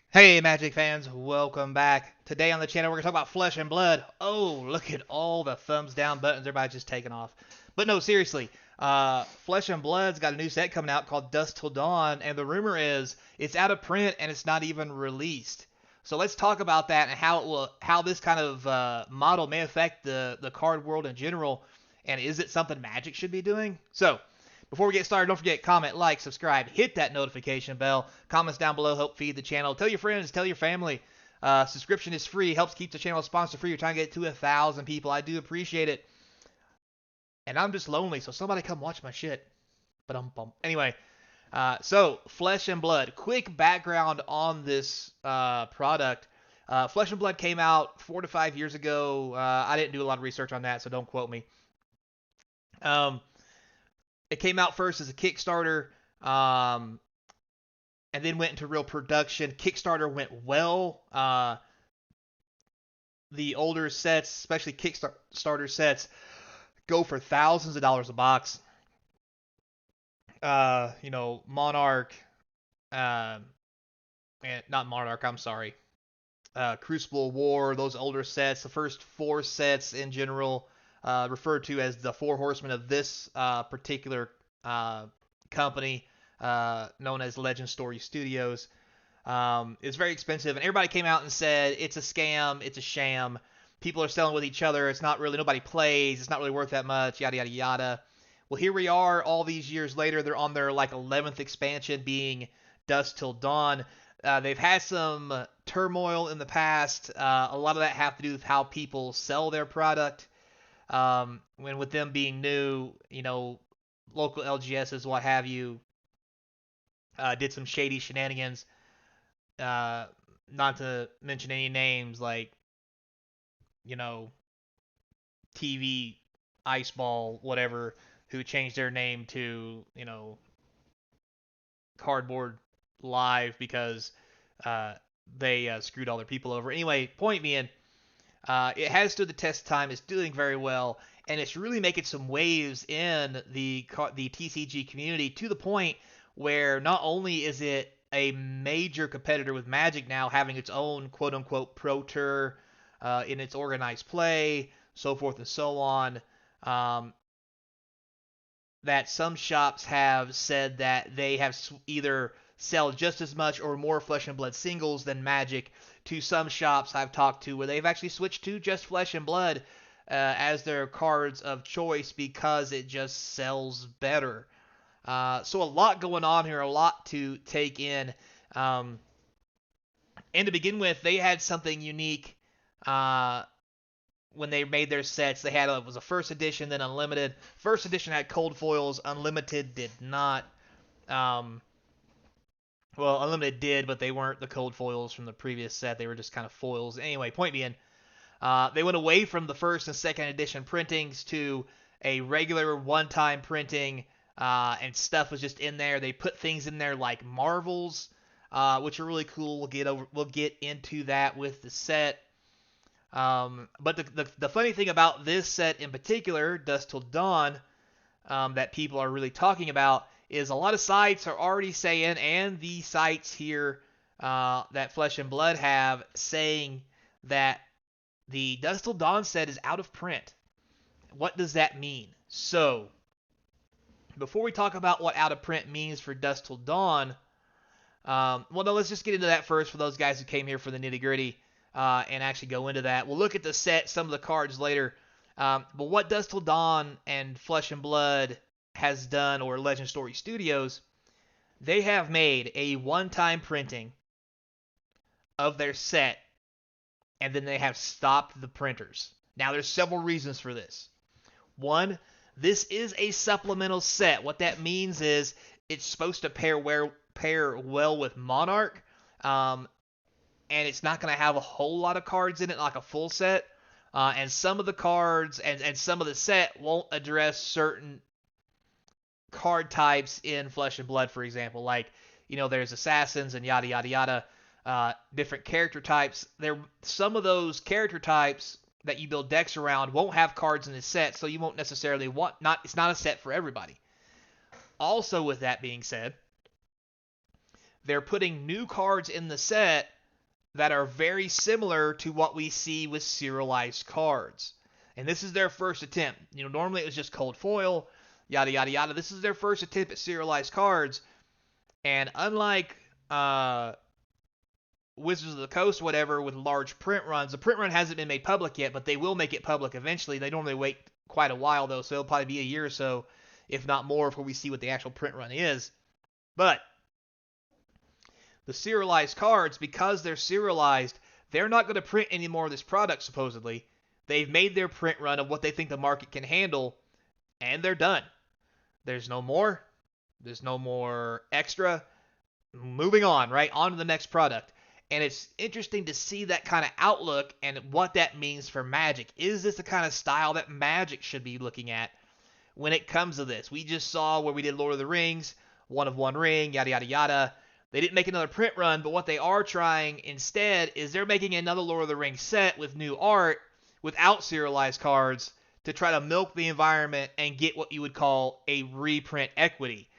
Hey Magic fans, welcome back. Today on the channel we're going to talk about Flesh and Blood. Oh, look at all the thumbs down buttons everybody's just taking off. But no, seriously, Flesh and Blood's got a new set coming out called Dusk Till Dawn, and the rumor is it's out of print and it's not even released. So let's talk about that and how this kind of model may affect the card world in general, and is it something Magic should be doing? So before we get started, don't forget, comment, like, subscribe, hit that notification bell. Comments down below help feed the channel. Tell your friends, tell your family. Subscription is free, helps keep the channel sponsor free. You're trying to get to 1,000 people. I do appreciate it. And I'm just lonely, so somebody come watch my shit. But anyway, so Flesh and Blood. Quick background on this product. Flesh and Blood came out 4 to 5 years ago. I didn't do a lot of research on that, so don't quote me. It came out first as a Kickstarter, and then went into real production. Kickstarter went well. The older sets, especially Kickstarter sets, go for thousands of dollars a box. Monarch, and not Monarch, I'm sorry. Crucible War, those older sets, the first 4 sets in general, referred to as the 4 horsemen of this particular company, known as Legend Story Studios. It's very expensive, and everybody came out and said it's a scam, it's a sham. People are selling with each other. It's not really, nobody plays. It's not really worth that much. Yada yada yada. Well, here we are, all these years later. They're on their 11th expansion, being Dusk Till Dawn. They've had some turmoil in the past. A lot of that have to do with how people sell their product. When with them being new, local LGSs, what have you, did some shady shenanigans. Not to mention any names like, TV, Iceball, whatever, who changed their name to, Cardboard Live because they screwed all their people over. Anyway, point being, it has stood the test of time. It's doing very well, and it's really making some waves in the TCG community, to the point where not only is it a major competitor with Magic now, having its own quote-unquote pro tour in its organized play, so forth and so on, that some shops have said that they have either sell just as much or more Flesh and Blood singles than Magic, to some shops I've talked to where they've actually switched to just Flesh and Blood as their cards of choice because it just sells better. So a lot going on here, a lot to take in. And to begin with, they had something unique when they made their sets. They had it was a first edition, then unlimited. First edition had cold foils. Unlimited did not. Well, Unlimited did, but they weren't the cold foils from the previous set. They were just kind of foils. Anyway, point being, they went away from the first and second edition printings to a regular one-time printing, and stuff was just in there. They put things in there like Marvels, which are really cool. We'll get into that with the set. But the funny thing about this set in particular, Dusk Till Dawn, that people are really talking about, is a lot of sites are already saying, and the sites here that Flesh and Blood have, saying that the Dusk Till Dawn set is out of print. What does that mean? So, before we talk about what out of print means for Dusk Till Dawn, let's just get into that first for those guys who came here for the nitty gritty, and actually go into that. We'll look at the set, some of the cards later. But what Dusk Till Dawn and Flesh and Blood has done, or Legend Story Studios, they have made a one-time printing of their set, and then they have stopped the printers. Now, there's several reasons for this. One, this is a supplemental set. What that means is it's supposed to pair well with Monarch, and it's not going to have a whole lot of cards in it like a full set. And some of the cards and some of the set won't address certain card types in Flesh and Blood, for example. Like, there's assassins and yada yada yada, different character types. Some of those character types that you build decks around won't have cards in the set, so you won't necessarily it's not a set for everybody. Also, with that being said, they're putting new cards in the set that are very similar to what we see with serialized cards. And this is their first attempt. Normally it was just cold foil, yada, yada, yada. This is their first attempt at serialized cards. And unlike Wizards of the Coast, whatever, with large print runs, the print run hasn't been made public yet, but they will make it public eventually. They normally wait quite a while, though, so it'll probably be a year or so, if not more, before we see what the actual print run is. But the serialized cards, because they're serialized, they're not going to print any more of this product, supposedly. They've made their print run of what they think the market can handle, and they're done. There's no more. There's no more extra. Moving on, right? On to the next product. And it's interesting to see that kind of outlook and what that means for Magic. Is this the kind of style that Magic should be looking at when it comes to this? We just saw where we did Lord of the Rings, one of one ring, yada, yada, yada. They didn't make another print run, but what they are trying instead is they're making another Lord of the Rings set with new art without serialized cards to try to milk the environment and get what you would call a reprint equity.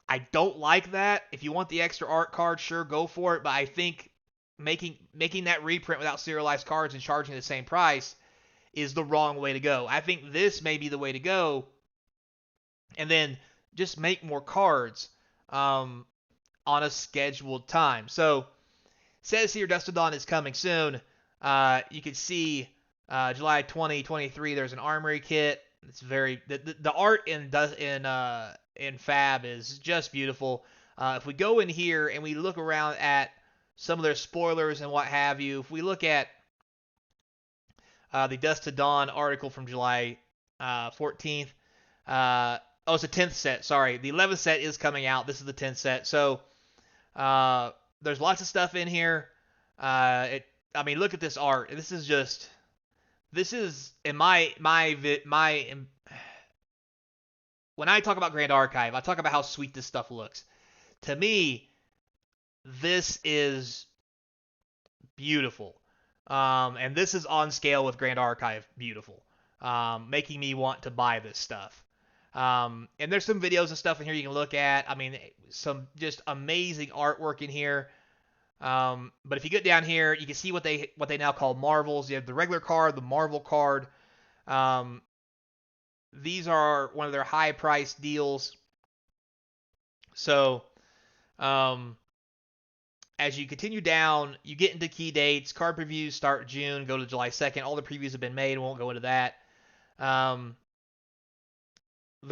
I don't like that. If you want the extra art card, sure, go for it. But I think making that reprint without serialized cards and charging the same price is the wrong way to go. I think this may be the way to go. And then just make more cards on a scheduled time. So it says here Dust to Dawn is coming soon. You can see July 2023. There's an armory kit. It's very the art in FAB is just beautiful. If we go in here and we look around at some of their spoilers and what have you, if we look at the Dust to Dawn article from July 14th, it's a 10th set. Sorry, the 11th set is coming out. This is the 10th set. So there's lots of stuff in here. Look at this art. This is in my when I talk about Grand Archive, I talk about how sweet this stuff looks. To me, this is beautiful. And this is on scale with Grand Archive beautiful. Making me want to buy this stuff. And there's some videos and stuff in here you can look at. Some just amazing artwork in here. But if you get down here, you can see what they now call Marvels. You have the regular card, the Marvel card. These are one of their high-priced deals. So, as you continue down, you get into key dates. Card previews start June, go to July 2nd. All the previews have been made. Won't go into that. The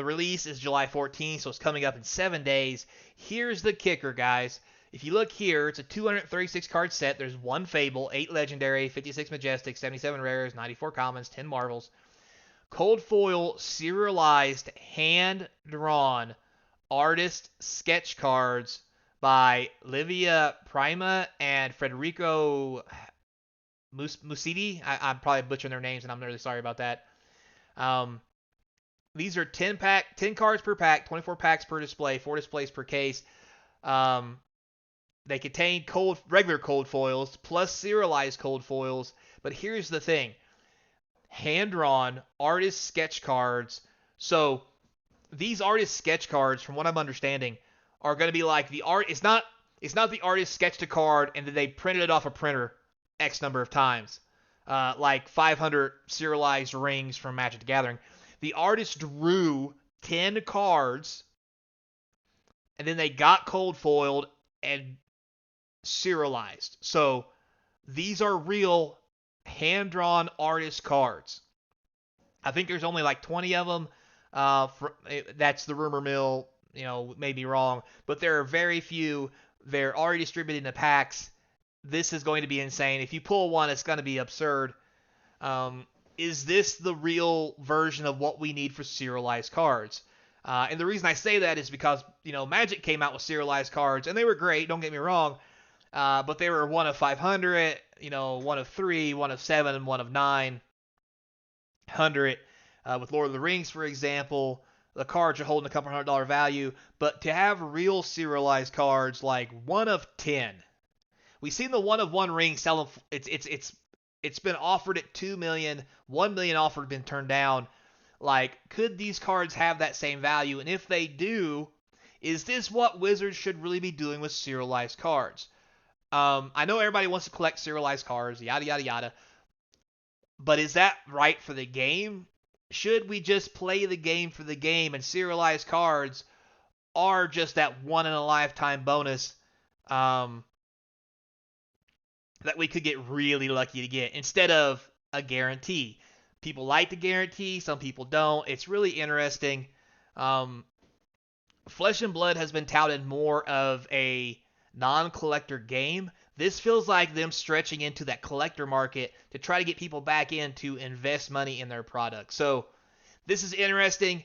release is July 14th, so it's coming up in 7 days. Here's the kicker, guys. If you look here, it's a 236 card set. There's 1 Fable, 8 Legendary, 56 Majestic, 77 Rares, 94 Commons, 10 Marvels. Cold foil, serialized, hand-drawn artist sketch cards by Livia Prima and Federico Musidi. I'm probably butchering their names, and I'm really sorry about that. These are 10 cards per pack, 24 packs per display, 4 displays per case. They contain regular cold foils plus serialized cold foils. But here's the thing. Hand-drawn artist sketch cards. So these artist sketch cards, from what I'm understanding, are going to be like the art. It's not the artist sketched a card and then they printed it off a printer X number of times. Like 500 serialized rings from Magic the Gathering. The artist drew 10 cards and then they got cold foiled and serialized. So these are real hand-drawn artist cards. I think there's only like 20 of them. That's the rumor mill. May be wrong, but there are very few. They're already distributed in the packs. This is going to be insane. If you pull one, it's going to be absurd. Is this the real version of what we need for serialized cards? And the reason I say that is because, Magic came out with serialized cards, and they were great, don't get me wrong, but they were 1 of 500, 1 of 3, 1 of 7, and 1 of 900. With Lord of the Rings, for example, the cards are holding a couple $100 value, but to have real serialized cards like 1 of 10, we've seen the 1 of 1 ring selling. It's been offered at $2 million, $1 million offered, been turned down. Like, could these cards have that same value? And if they do, is this what Wizards should really be doing with serialized cards? I know everybody wants to collect serialized cards, yada yada yada. But is that right for the game? Should we just play the game for the game, and serialized cards are just that one in a lifetime bonus um, that we could get really lucky to get instead of a guarantee? People like the guarantee, some people don't. It's really interesting. Um, Flesh and Blood has been touted more of a non-collector game. This feels like them stretching into that collector market to try to get people back in to invest money in their product. So this is interesting,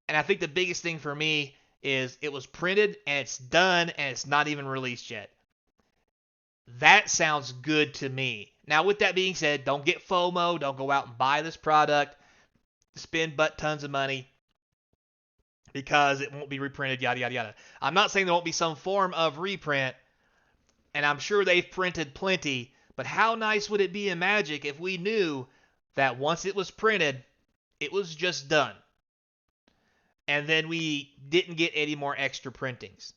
and I think the biggest thing for me is it was printed and it's done and it's not even released yet. That sounds good to me. Now, with that being said, don't get FOMO. Don't go out and buy this product. Spend butt tons of money because it won't be reprinted, yada, yada, yada. I'm not saying there won't be some form of reprint, and I'm sure they've printed plenty, but how nice would it be in Magic if we knew that once it was printed, it was just done, and then we didn't get any more extra printings?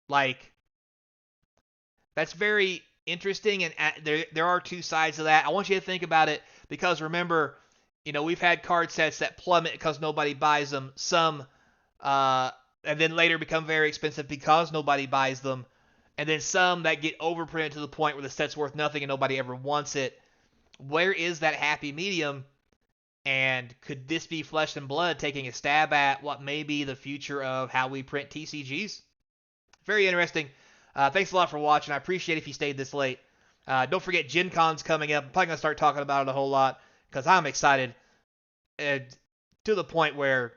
Like, that's very interesting, and there are two sides of that. I want you to think about it, because remember, we've had card sets that plummet because nobody buys them. Some, and then later become very expensive because nobody buys them. And then some that get overprinted to the point where the set's worth nothing and nobody ever wants it. Where is that happy medium? And could this be Flesh and Blood taking a stab at what may be the future of how we print TCGs? Very interesting. Thanks a lot for watching. I appreciate it if you stayed this late. Don't forget, Gen Con's coming up. I'm probably going to start talking about it a whole lot because I'm excited to the point where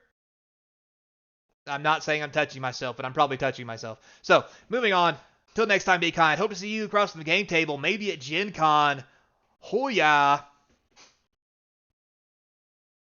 I'm not saying I'm touching myself, but I'm probably touching myself. So, moving on. Till next time, be kind. Hope to see you across from the game table, maybe at Gen Con. Hoo-yah!